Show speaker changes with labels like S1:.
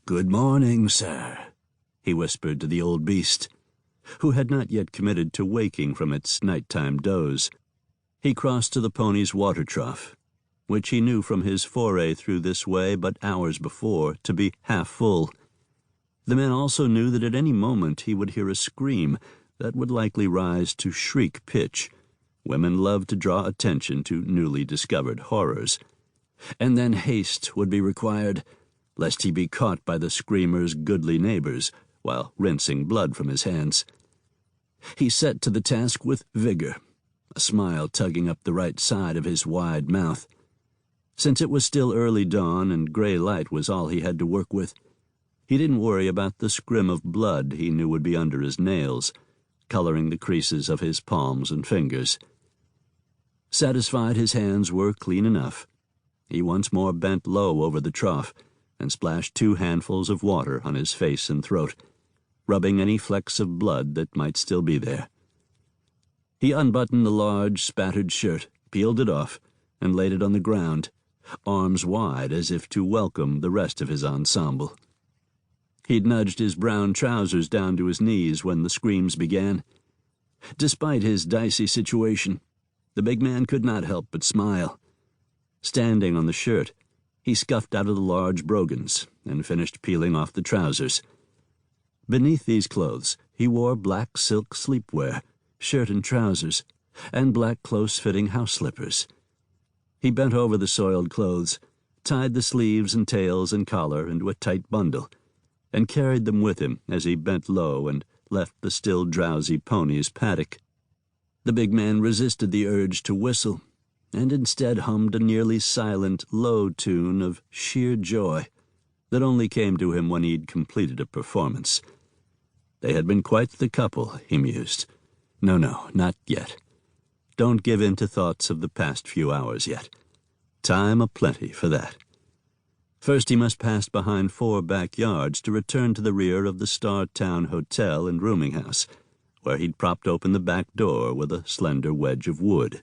S1: "Good morning, sir," he whispered to the old beast, who had not yet committed to waking from its nighttime doze. He crossed to the pony's water trough, which he knew from his foray through this way but hours before to be half full. The men also knew that at any moment he would hear a scream that would likely rise to shriek pitch. Women love to draw attention to newly discovered horrors. And then haste would be required, lest he be caught by the screamer's goodly neighbors while rinsing blood from his hands. He set to the task with vigor, a smile tugging up the right side of his wide mouth. Since it was still early dawn and gray light was all he had to work with, he didn't worry about the scrim of blood he knew would be under his nails, coloring the creases of his palms and fingers. Satisfied his hands were clean enough, he once more bent low over the trough and splashed 2 handfuls of water on his face and throat, rubbing any flecks of blood that might still be there. He unbuttoned the large, spattered shirt, peeled it off, and laid it on the ground, arms wide as if to welcome the rest of his ensemble. He'd nudged his brown trousers down to his knees when the screams began. Despite his dicey situation, the big man could not help but smile. Standing on the shirt, he scuffed out of the large brogans and finished peeling off the trousers. Beneath these clothes, he wore black silk sleepwear, shirt and trousers, and black close-fitting house slippers. He bent over the soiled clothes, tied the sleeves and tails and collar into a tight bundle, and carried them with him as he bent low and left the still drowsy pony's paddock. The big man resisted the urge to whistle, and instead hummed a nearly silent, low tune of sheer joy that only came to him when he'd completed a performance. They had been quite the couple, he mused. No, not yet. Don't give in to thoughts of the past few hours yet. Time aplenty for that. First he must pass behind 4 backyards to return to the rear of the Star Town Hotel and rooming house, where he'd propped open the back door with a slender wedge of wood.